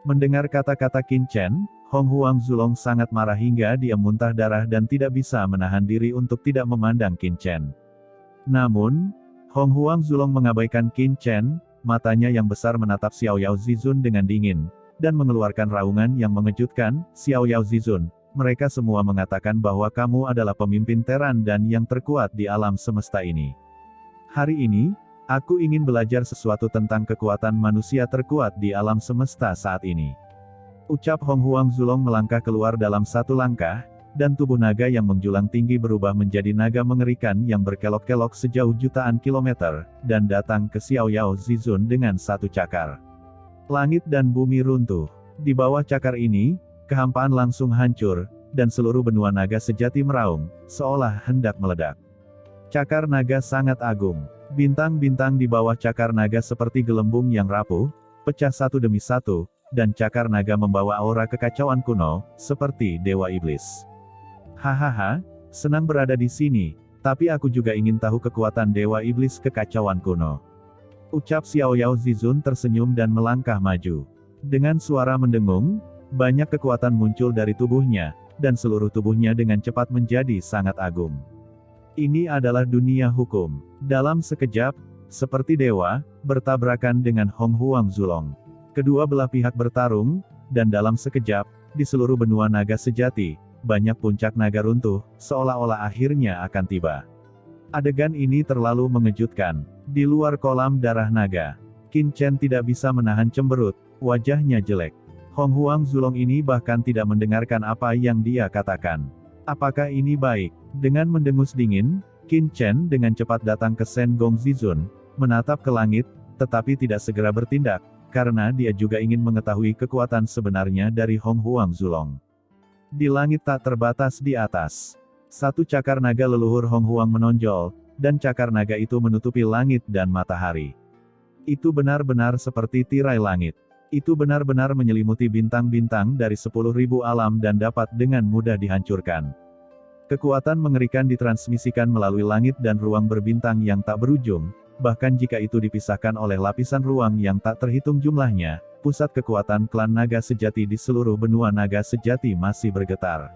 Mendengar kata-kata Qin Chen, Hong Huang Zulong sangat marah hingga dia muntah darah dan tidak bisa menahan diri untuk tidak memandang Qin Chen. Namun, Hong Huang Zulong mengabaikan Qin Chen, matanya yang besar menatap Xiao Yao Zizun dengan dingin, dan mengeluarkan raungan yang mengejutkan. Xiao Yao Zizun, mereka semua mengatakan bahwa kamu adalah pemimpin teran dan yang terkuat di alam semesta ini. Hari ini, aku ingin belajar sesuatu tentang kekuatan manusia terkuat di alam semesta saat ini. Ucap Hong Huang Zulong melangkah keluar dalam satu langkah, dan tubuh naga yang menjulang tinggi berubah menjadi naga mengerikan yang berkelok-kelok sejauh jutaan kilometer, dan datang ke Xiao Yao Zizun dengan satu cakar. Langit dan bumi runtuh. Di bawah cakar ini, kehampaan langsung hancur, dan seluruh benua naga sejati meraung, seolah hendak meledak. Cakar naga sangat agung. Bintang-bintang di bawah cakar naga seperti gelembung yang rapuh, pecah satu demi satu, dan cakar naga membawa aura kekacauan kuno, seperti Dewa Iblis. Hahaha, senang berada di sini, tapi aku juga ingin tahu kekuatan Dewa Iblis kekacauan kuno. Ucap Xiao Yao Zizun tersenyum dan melangkah maju. Dengan suara mendengung, banyak kekuatan muncul dari tubuhnya, dan seluruh tubuhnya dengan cepat menjadi sangat agung. Ini adalah dunia hukum. Dalam sekejap, seperti dewa, bertabrakan dengan Hong Huang Zulong. Kedua belah pihak bertarung, dan dalam sekejap, di seluruh benua naga sejati, banyak puncak naga runtuh, seolah-olah akhirnya akan tiba. Adegan ini terlalu mengejutkan. Di luar kolam darah naga, Qin Chen tidak bisa menahan cemberut, wajahnya jelek. Hong Huang Zulong ini bahkan tidak mendengarkan apa yang dia katakan. Apakah ini baik? Dengan mendengus dingin, Qin Chen dengan cepat datang ke Shen Gong Zizun, menatap ke langit, tetapi tidak segera bertindak, karena dia juga ingin mengetahui kekuatan sebenarnya dari Hong Huang Zulong. Di langit tak terbatas di atas, satu cakar naga leluhur Hong Huang menonjol, dan cakar naga itu menutupi langit dan matahari. Itu benar-benar seperti tirai langit. Itu benar-benar menyelimuti bintang-bintang dari 10.000 alam dan dapat dengan mudah dihancurkan. Kekuatan mengerikan ditransmisikan melalui langit dan ruang berbintang yang tak berujung, bahkan jika itu dipisahkan oleh lapisan ruang yang tak terhitung jumlahnya, pusat kekuatan klan naga sejati di seluruh benua naga sejati masih bergetar.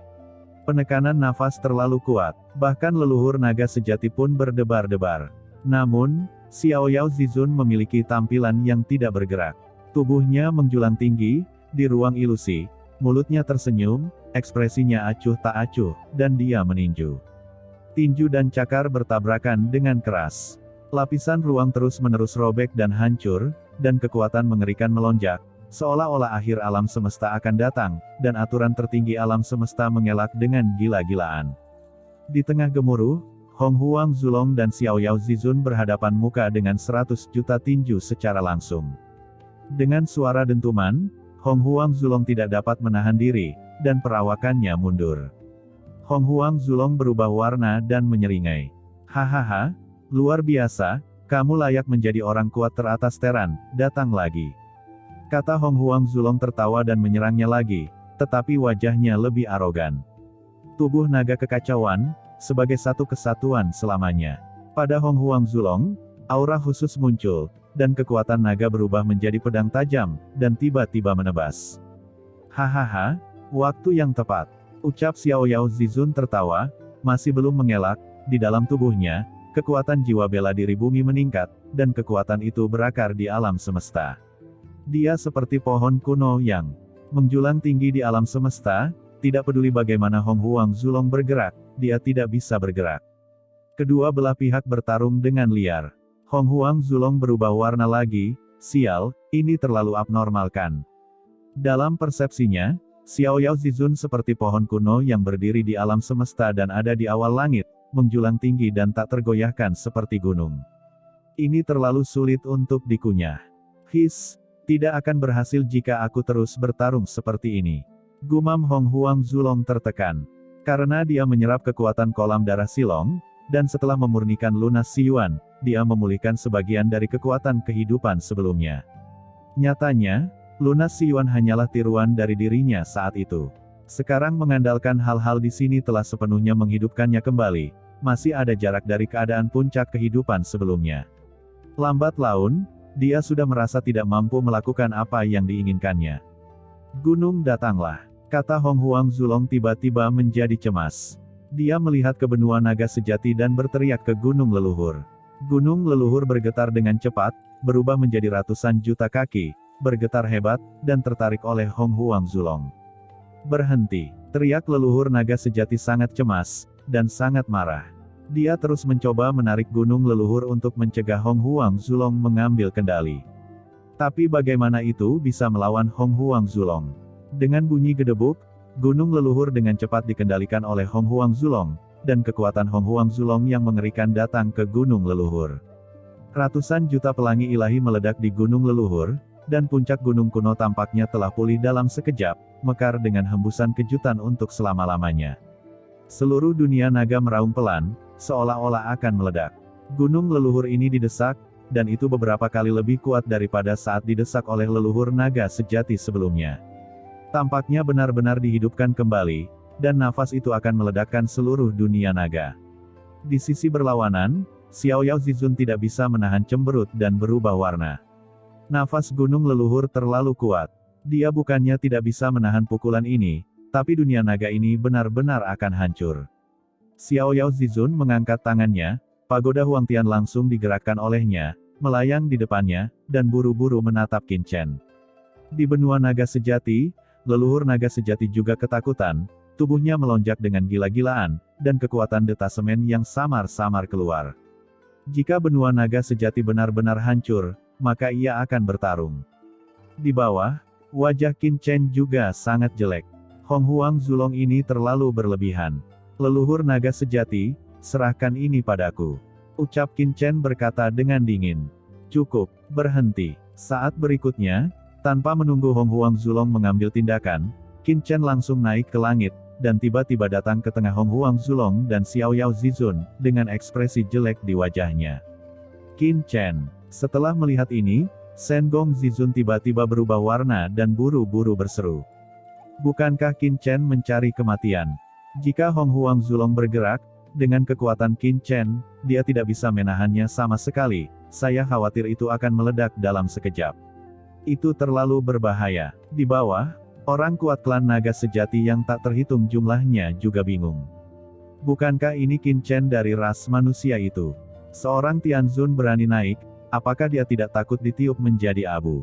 Penekanan nafas terlalu kuat, bahkan leluhur naga sejati pun berdebar-debar. Namun, Xiao Yao Zizun memiliki tampilan yang tidak bergerak. Tubuhnya menjulang tinggi, di ruang ilusi, mulutnya tersenyum, ekspresinya acuh tak acuh, dan dia meninju. Tinju dan cakar bertabrakan dengan keras. Lapisan ruang terus-menerus robek dan hancur, dan kekuatan mengerikan melonjak, seolah-olah akhir alam semesta akan datang, dan aturan tertinggi alam semesta mengelak dengan gila-gilaan. Di tengah gemuruh, Hong Huang Zulong dan Xiao Yao Zizun berhadapan muka dengan 100 juta tinju secara langsung. Dengan suara dentuman, Hong Huang Zulong tidak dapat menahan diri, dan perawakannya mundur. Hong Huang Zulong berubah warna dan menyeringai. Hahaha, luar biasa, kamu layak menjadi orang kuat teratas teran, datang lagi. Kata Hong Huang Zulong tertawa dan menyerangnya lagi, tetapi wajahnya lebih arogan. Tubuh naga kekacauan, sebagai satu kesatuan selamanya. Pada Hong Huang Zulong, aura khusus muncul, dan kekuatan naga berubah menjadi pedang tajam, dan tiba-tiba menebas. Hahaha, waktu yang tepat. Ucap Xiao Yao Zizun tertawa, masih belum mengelak, di dalam tubuhnya, kekuatan jiwa bela diri bumi meningkat, dan kekuatan itu berakar di alam semesta. Dia seperti pohon kuno yang menjulang tinggi di alam semesta, tidak peduli bagaimana Hong Huang Zulong bergerak, dia tidak bisa bergerak. Kedua belah pihak bertarung dengan liar. Hong Huang Zulong berubah warna lagi, sial, ini terlalu abnormal kan? Dalam persepsinya, Xiao Yao Zizun seperti pohon kuno yang berdiri di alam semesta dan ada di awal langit, menjulang tinggi dan tak tergoyahkan seperti gunung. Ini terlalu sulit untuk dikunyah. His, tidak akan berhasil jika aku terus bertarung seperti ini. Gumam Hong Huang Zulong tertekan. Karena dia menyerap kekuatan kolam darah Silong, dan setelah memurnikan lunas Siyuan, dia memulihkan sebagian dari kekuatan kehidupan sebelumnya. Nyatanya, lunas Siyuan hanyalah tiruan dari dirinya saat itu. Sekarang mengandalkan hal-hal di sini telah sepenuhnya menghidupkannya kembali, masih ada jarak dari keadaan puncak kehidupan sebelumnya. Lambat laun, dia sudah merasa tidak mampu melakukan apa yang diinginkannya. Gunung datanglah. Kata Hong Huang Zulong tiba-tiba menjadi cemas. Dia melihat ke benua naga sejati dan berteriak ke gunung leluhur. Gunung leluhur bergetar dengan cepat, berubah menjadi ratusan juta kaki, bergetar hebat, dan tertarik oleh Hong Huang Zulong. Berhenti, teriak leluhur naga sejati sangat cemas, dan sangat marah. Dia terus mencoba menarik gunung leluhur untuk mencegah Hong Huang Zulong mengambil kendali. Tapi bagaimana itu bisa melawan Hong Huang Zulong? Dengan bunyi gedebuk, gunung leluhur dengan cepat dikendalikan oleh Hong Huang Zulong, dan kekuatan Hong Huang Zulong yang mengerikan datang ke gunung leluhur. Ratusan juta pelangi ilahi meledak di gunung leluhur, dan puncak gunung kuno tampaknya telah pulih dalam sekejap, mekar dengan hembusan kejutan untuk selama-lamanya. Seluruh dunia naga meraung pelan, seolah-olah akan meledak. Gunung leluhur ini didesak, dan itu beberapa kali lebih kuat daripada saat didesak oleh leluhur naga sejati sebelumnya. Tampaknya benar-benar dihidupkan kembali, dan nafas itu akan meledakkan seluruh dunia naga. Di sisi berlawanan, Xiao Yao Zizun tidak bisa menahan cemberut dan berubah warna. Nafas gunung leluhur terlalu kuat. Dia bukannya tidak bisa menahan pukulan ini, tapi dunia naga ini benar-benar akan hancur. Xiao Yao Zizun mengangkat tangannya, pagoda Huangtian langsung digerakkan olehnya, melayang di depannya, dan buru-buru menatap Qin Chen. Di benua naga sejati, leluhur naga sejati juga ketakutan, tubuhnya melonjak dengan gila-gilaan, dan kekuatan detasemen yang samar-samar keluar. Jika benua naga sejati benar-benar hancur, maka ia akan bertarung. Di bawah, wajah Qin Chen juga sangat jelek. Hong Huang Zulong ini terlalu berlebihan. Leluhur naga sejati, serahkan ini padaku. Ucap Qin Chen berkata dengan dingin. Cukup, berhenti. Saat berikutnya, tanpa menunggu Hong Huang Zulong mengambil tindakan, Qin Chen langsung naik ke langit, dan tiba-tiba datang ke tengah Hong Huang Zulong dan Xiao Yao Zizun, dengan ekspresi jelek di wajahnya. Qin Chen. Setelah melihat ini, Shen Gong Zizun tiba-tiba berubah warna dan buru-buru berseru. Bukankah Qin Chen mencari kematian? Jika Hong Huang Zulong bergerak, dengan kekuatan Qin Chen, dia tidak bisa menahannya sama sekali. Saya khawatir itu akan meledak dalam sekejap. Itu terlalu berbahaya. Di bawah, orang kuat klan naga sejati yang tak terhitung jumlahnya juga bingung. Bukankah ini Qin Chen dari ras manusia itu? Seorang Tianzun berani naik, apakah dia tidak takut ditiup menjadi abu?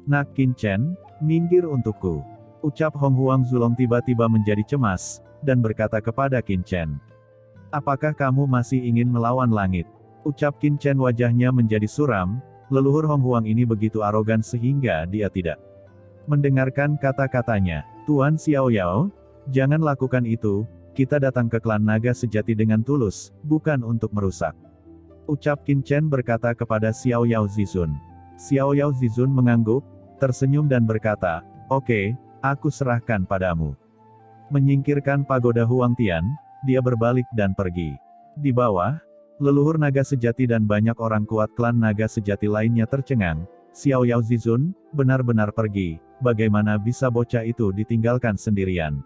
Nak Qin Chen, minggir untukku. Ucap Hong Huang Zulong tiba-tiba menjadi cemas, dan berkata kepada Qin Chen. Apakah kamu masih ingin melawan langit? Ucap Qin Chen wajahnya menjadi suram. Leluhur Hong Huang ini begitu arogan sehingga dia tidak mendengarkan kata-katanya. Tuan Xiao Yao, jangan lakukan itu, kita datang ke klan naga sejati dengan tulus, bukan untuk merusak. Ucap Qin Chen berkata kepada Xiao Yao Zizun. Xiao Yao Zizun mengangguk, tersenyum dan berkata, oke, aku serahkan padamu. Menyingkirkan pagoda Huangtian, dia berbalik dan pergi. Di bawah, leluhur naga sejati dan banyak orang kuat klan naga sejati lainnya tercengang. Xiao Yao Zizun, benar-benar pergi, bagaimana bisa bocah itu ditinggalkan sendirian?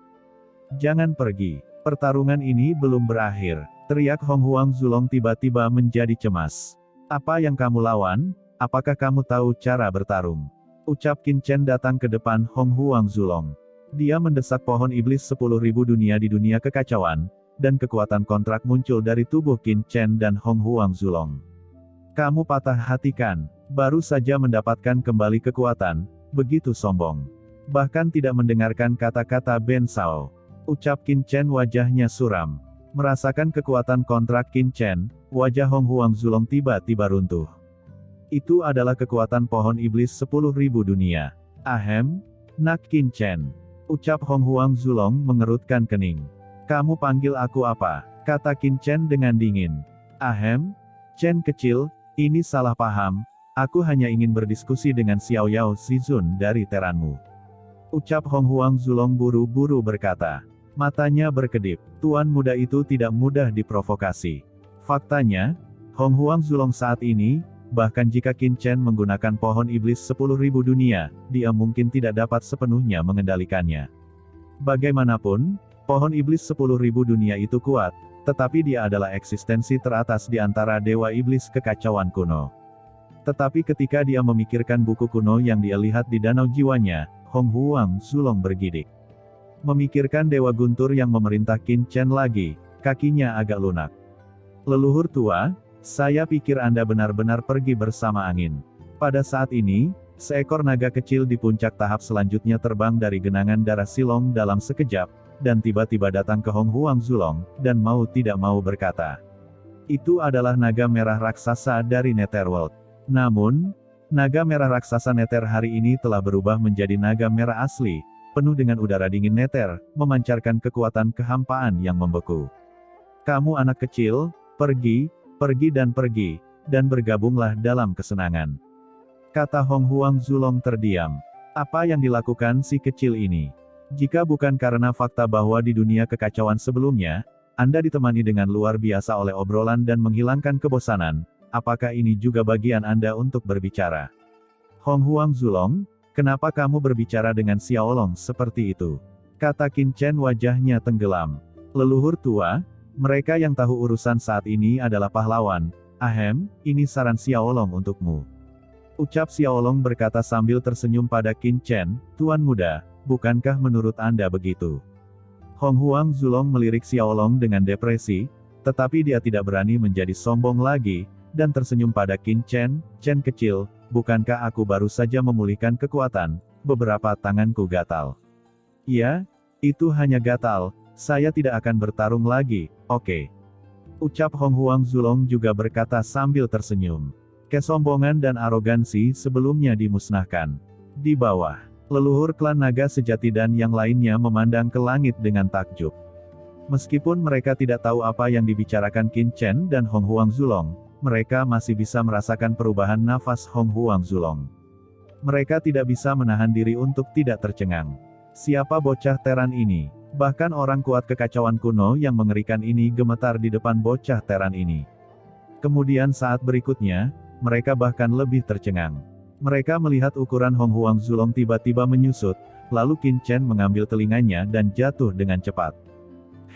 Jangan pergi, pertarungan ini belum berakhir, teriak Hong Huang Zulong tiba-tiba menjadi cemas. Apa yang kamu lawan? Apakah kamu tahu cara bertarung? Ucap Qin Chen datang ke depan Hong Huang Zulong. Dia mendesak pohon iblis 10.000 dunia di dunia kekacauan, dan kekuatan kontrak muncul dari tubuh Qin Chen dan Hong Huang Zulong. Kamu patah hatikan, baru saja mendapatkan kembali kekuatan, begitu sombong. Bahkan tidak mendengarkan kata-kata Ben Sao. Ucap Qin Chen wajahnya suram. Merasakan kekuatan kontrak Qin Chen, wajah Hong Huang Zulong tiba-tiba runtuh. Itu adalah kekuatan pohon iblis 10.000 dunia. Ahem, nak Qin Chen. Ucap Hong Huang Zulong mengerutkan kening. Kamu panggil aku apa? Kata Qin Chen dengan dingin. Ahem, Chen kecil, ini salah paham, aku hanya ingin berdiskusi dengan Xiao Yao Zizun dari teranmu. Ucap Hong Huang Zulong buru-buru berkata. Matanya berkedip, tuan muda itu tidak mudah diprovokasi. Faktanya, Hong Huang Zulong saat ini, bahkan jika Qin Chen menggunakan pohon iblis 10.000 dunia, dia mungkin tidak dapat sepenuhnya mengendalikannya. Bagaimanapun, pohon iblis 10.000 dunia itu kuat, tetapi dia adalah eksistensi teratas di antara dewa iblis kekacauan kuno. Tetapi ketika dia memikirkan buku kuno yang dia lihat di danau jiwanya, Hong Huang Zulong bergidik. Memikirkan Dewa Guntur yang memerintah Qin Chen lagi, kakinya agak lunak. Leluhur tua, saya pikir Anda benar-benar pergi bersama angin. Pada saat ini, seekor naga kecil di puncak tahap selanjutnya terbang dari genangan darah Silong dalam sekejap, dan tiba-tiba datang ke Hong Huang Zulong, dan mau tidak mau berkata. Itu adalah naga merah raksasa dari Netherworld. Namun, naga merah raksasa Nether hari ini telah berubah menjadi naga merah asli, penuh dengan udara dingin Nether, memancarkan kekuatan kehampaan yang membeku. Kamu anak kecil, pergi dan bergabunglah dalam kesenangan. Kata Hong Huang Zulong terdiam. Apa yang dilakukan si kecil ini? Jika bukan karena fakta bahwa di dunia kekacauan sebelumnya, Anda ditemani dengan luar biasa oleh obrolan dan menghilangkan kebosanan, apakah ini juga bagian Anda untuk berbicara? Hong Huang Zulong, kenapa kamu berbicara dengan Xiaolong seperti itu? Kata Qin Chen wajahnya tenggelam. Leluhur tua, mereka yang tahu urusan saat ini adalah pahlawan. Ahem, ini saran Xiaolong untukmu. Ucap Xiaolong berkata sambil tersenyum pada Qin Chen, Tuan muda, bukankah menurut Anda begitu? Hong Huang Zulong melirik Xiaolong dengan depresi, tetapi dia tidak berani menjadi sombong lagi, dan tersenyum pada Qin Chen, Chen kecil, bukankah aku baru saja memulihkan kekuatan, beberapa tanganku gatal. Iya, itu hanya gatal, saya tidak akan bertarung lagi, oke. Ucap Hong Huang Zulong juga berkata sambil tersenyum. Kesombongan dan arogansi sebelumnya dimusnahkan. Di bawah, leluhur klan naga sejati dan yang lainnya memandang ke langit dengan takjub. Meskipun mereka tidak tahu apa yang dibicarakan Qin Chen dan Hong Huang Zulong, mereka masih bisa merasakan perubahan nafas Hong Huang Zulong. Mereka tidak bisa menahan diri untuk tidak tercengang. Siapa bocah teran ini? Bahkan orang kuat kekacauan kuno yang mengerikan ini gemetar di depan bocah teran ini. Kemudian saat berikutnya, mereka bahkan lebih tercengang. Mereka melihat ukuran Hong Huang Zulong tiba-tiba menyusut, lalu Qin Chen mengambil telinganya dan jatuh dengan cepat.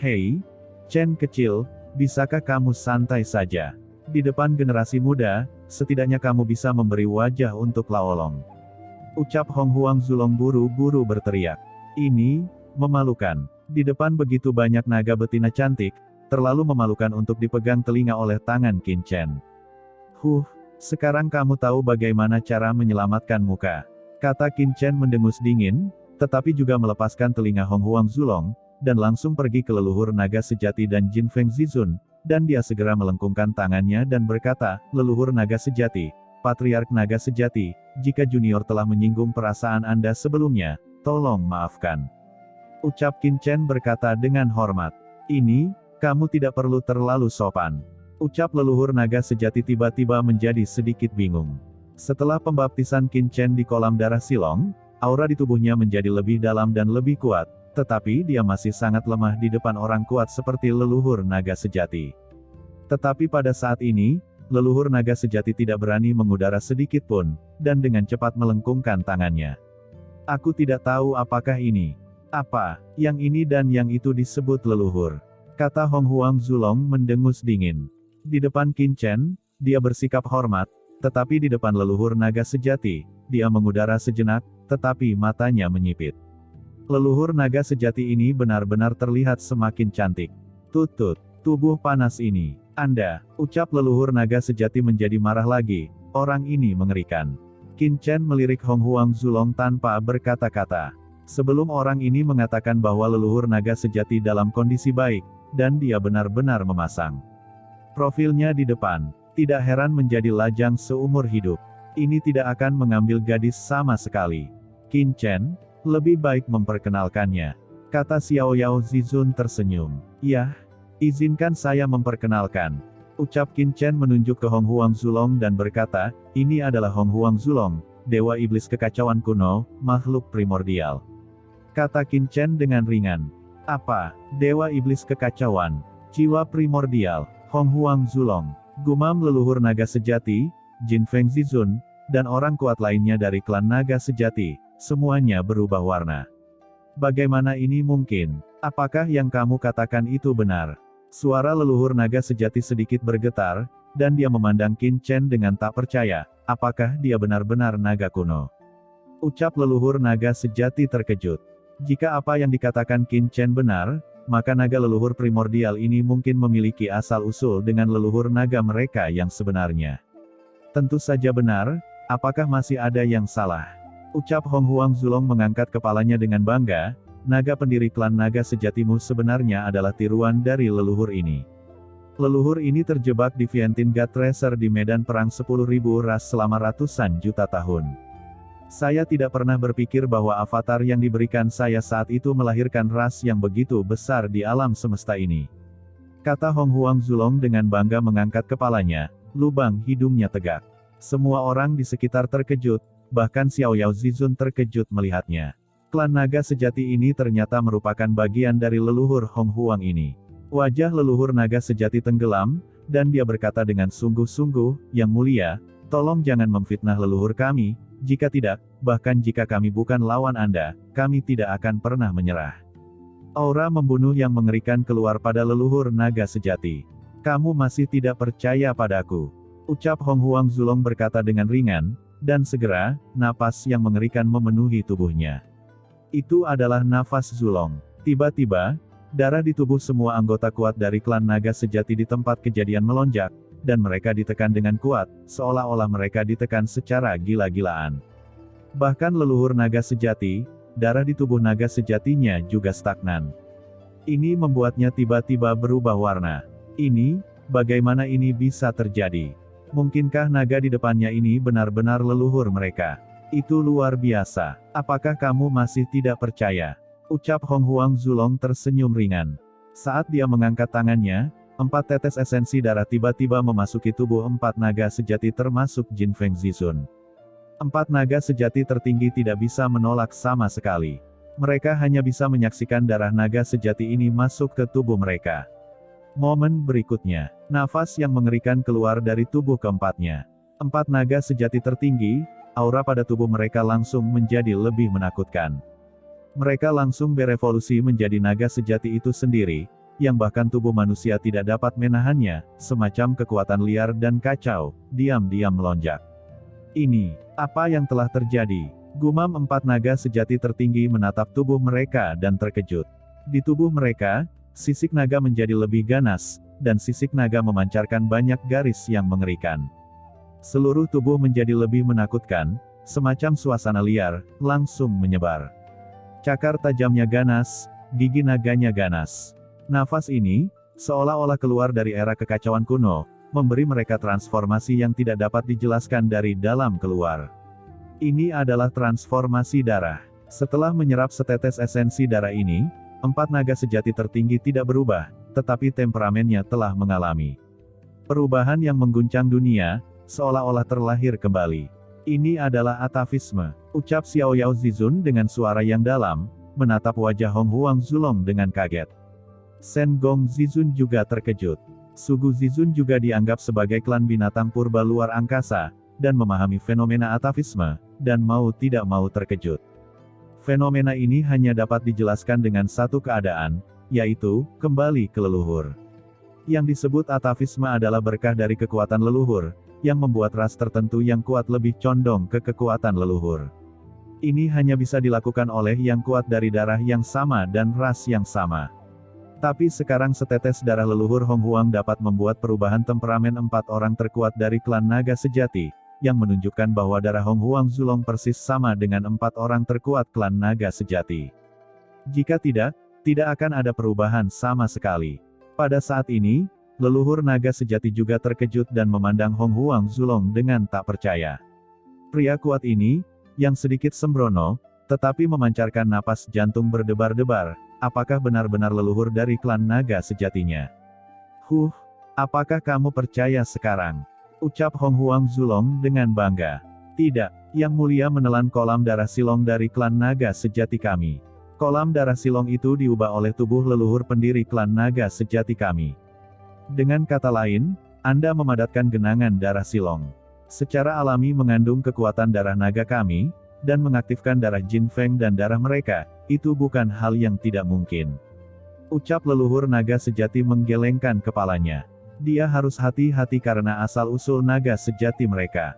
Hei, Chen kecil, bisakah kamu santai saja? Di depan generasi muda, setidaknya kamu bisa memberi wajah untuk Laolong. Ucap Hong Huang Zulong buru-buru berteriak. Ini, memalukan. Di depan begitu banyak naga betina cantik, terlalu memalukan untuk dipegang telinga oleh tangan Qin Chen. Sekarang kamu tahu bagaimana cara menyelamatkan muka. Kata Qin Chen mendengus dingin, tetapi juga melepaskan telinga Hong Huang Zulong, dan langsung pergi ke leluhur naga sejati dan Jin Feng Zizun, dan dia segera melengkungkan tangannya dan berkata, leluhur naga sejati, patriark naga sejati, jika junior telah menyinggung perasaan Anda sebelumnya, tolong maafkan. Ucap Qin Chen berkata dengan hormat. Ini, kamu tidak perlu terlalu sopan. Ucap leluhur naga sejati tiba-tiba menjadi sedikit bingung. Setelah pembaptisan Qin Chen di kolam darah Silong, aura di tubuhnya menjadi lebih dalam dan lebih kuat, tetapi dia masih sangat lemah di depan orang kuat seperti leluhur naga sejati. Tetapi pada saat ini, leluhur naga sejati tidak berani mengudara sedikit pun, dan dengan cepat melengkungkan tangannya. Aku tidak tahu apakah ini. Apa, yang ini dan yang itu disebut leluhur. Kata Hong Huang Zulong mendengus dingin. Di depan Qin Chen, dia bersikap hormat, tetapi di depan leluhur naga sejati, dia mengudara sejenak, tetapi matanya menyipit. Leluhur naga sejati ini benar-benar terlihat semakin cantik. Tutut, tubuh panas ini. Anda, ucap leluhur naga sejati menjadi marah lagi, orang ini mengerikan. Qin Chen melirik Hong Huang Zulong tanpa berkata-kata. Sebelum orang ini mengatakan bahwa leluhur naga sejati dalam kondisi baik, dan dia benar-benar memasang profilnya di depan, tidak heran menjadi lajang seumur hidup. Ini tidak akan mengambil gadis sama sekali. Qin Chen, lebih baik memperkenalkannya. Kata Xiao Yao Zizun tersenyum. Yah, izinkan saya memperkenalkan. Ucap Qin Chen menunjuk ke Hong Huang Zulong dan berkata, ini adalah Hong Huang Zulong, dewa iblis kekacauan kuno, makhluk primordial. Kata Qin Chen dengan ringan. Apa, dewa iblis kekacauan, jiwa primordial, Hong Huang Zulong, gumam leluhur naga sejati, Jin Feng Zizun, dan orang kuat lainnya dari klan naga sejati, semuanya berubah warna. Bagaimana ini mungkin? Apakah yang kamu katakan itu benar? Suara leluhur naga sejati sedikit bergetar, dan dia memandang Qin Chen dengan tak percaya, apakah dia benar-benar naga kuno? Ucap leluhur naga sejati terkejut. Jika apa yang dikatakan Qin Chen benar, maka naga leluhur primordial ini mungkin memiliki asal-usul dengan leluhur naga mereka yang sebenarnya. Tentu saja benar, apakah masih ada yang salah? Ucap Hong Huang Zulong mengangkat kepalanya dengan bangga, naga pendiri klan naga sejatimu sebenarnya adalah tiruan dari leluhur ini. Leluhur ini terjebak di Vientiane God Tracer di medan perang 10.000 ras selama ratusan juta tahun. Saya tidak pernah berpikir bahwa avatar yang diberikan saya saat itu melahirkan ras yang begitu besar di alam semesta ini. Kata Hong Huang Zulong dengan bangga mengangkat kepalanya, lubang hidungnya tegak. Semua orang di sekitar terkejut, bahkan Xiao Yao Zizun terkejut melihatnya. Klan naga sejati ini ternyata merupakan bagian dari leluhur Hong Huang ini. Wajah leluhur naga sejati tenggelam, dan dia berkata dengan sungguh-sungguh, Yang Mulia, tolong jangan memfitnah leluhur kami, jika tidak, bahkan jika kami bukan lawan Anda, kami tidak akan pernah menyerah. Aura membunuh yang mengerikan keluar pada leluhur naga sejati. Kamu masih tidak percaya padaku? Ucap Hong Huang Zulong berkata dengan ringan, dan segera, napas yang mengerikan memenuhi tubuhnya. Itu adalah nafas Zulong. Tiba-tiba, darah di tubuh semua anggota kuat dari klan naga sejati di tempat kejadian melonjak, dan mereka ditekan dengan kuat, seolah-olah mereka ditekan secara gila-gilaan. Bahkan leluhur naga sejati, darah di tubuh naga sejatinya juga stagnan. Ini membuatnya tiba-tiba berubah warna. Ini, bagaimana ini bisa terjadi? Mungkinkah naga di depannya ini benar-benar leluhur mereka? Itu luar biasa. Apakah kamu masih tidak percaya? Ucap Hong Huang Zulong tersenyum ringan. Saat dia mengangkat tangannya, 4 tetes esensi darah tiba-tiba memasuki tubuh 4 naga sejati termasuk Jin Feng Zizun. 4 naga sejati tertinggi tidak bisa menolak sama sekali. Mereka hanya bisa menyaksikan darah naga sejati ini masuk ke tubuh mereka. Momen berikutnya, nafas yang mengerikan keluar dari tubuh keempatnya. 4 naga sejati tertinggi, aura pada tubuh mereka langsung menjadi lebih menakutkan. Mereka langsung berevolusi menjadi naga sejati itu sendiri, yang bahkan tubuh manusia tidak dapat menahannya, semacam kekuatan liar dan kacau, diam-diam melonjak. Ini, apa yang telah terjadi? Gumam 4 naga sejati tertinggi menatap tubuh mereka dan terkejut. Di tubuh mereka, sisik naga menjadi lebih ganas, dan sisik naga memancarkan banyak garis yang mengerikan. Seluruh tubuh menjadi lebih menakutkan, semacam suasana liar, langsung menyebar. Cakar tajamnya ganas, gigi naganya ganas. Nafas ini, seolah-olah keluar dari era kekacauan kuno, memberi mereka transformasi yang tidak dapat dijelaskan dari dalam keluar. Ini adalah transformasi darah. Setelah menyerap setetes esensi darah ini, 4 naga sejati tertinggi tidak berubah, tetapi temperamennya telah mengalami perubahan yang mengguncang dunia, seolah-olah terlahir kembali. Ini adalah atavisme, ucap Xiao Yao Zizun dengan suara yang dalam, menatap wajah Hong Huang Zulong dengan kaget. Shen Gong Zizun juga terkejut. Sugu Zizun juga dianggap sebagai klan binatang purba luar angkasa, dan memahami fenomena atavisme, dan mau tidak mau terkejut. Fenomena ini hanya dapat dijelaskan dengan satu keadaan, yaitu, kembali ke leluhur. Yang disebut atavisme adalah berkah dari kekuatan leluhur, yang membuat ras tertentu yang kuat lebih condong ke kekuatan leluhur. Ini hanya bisa dilakukan oleh yang kuat dari darah yang sama dan ras yang sama. Tapi sekarang setetes darah leluhur Hong Huang dapat membuat perubahan temperamen 4 orang terkuat dari klan naga sejati, yang menunjukkan bahwa darah Hong Huang Zulong persis sama dengan 4 orang terkuat klan naga sejati. Jika tidak akan ada perubahan sama sekali. Pada saat ini, leluhur naga sejati juga terkejut dan memandang Hong Huang Zulong dengan tak percaya. Pria kuat ini, yang sedikit sembrono, tetapi memancarkan napas jantung berdebar-debar, apakah benar-benar leluhur dari klan naga sejatinya? Apakah kamu percaya sekarang? Ucap Hong Huang Zulong dengan bangga. Tidak, Yang Mulia menelan kolam darah silong dari klan naga sejati kami. Kolam darah silong itu diubah oleh tubuh leluhur pendiri klan naga sejati kami. Dengan kata lain, Anda memadatkan genangan darah silong. Secara alami mengandung kekuatan darah naga kami, dan mengaktifkan darah Jin Feng dan darah mereka, itu bukan hal yang tidak mungkin. Ucap leluhur naga sejati menggelengkan kepalanya. Dia harus hati-hati karena asal-usul naga sejati mereka.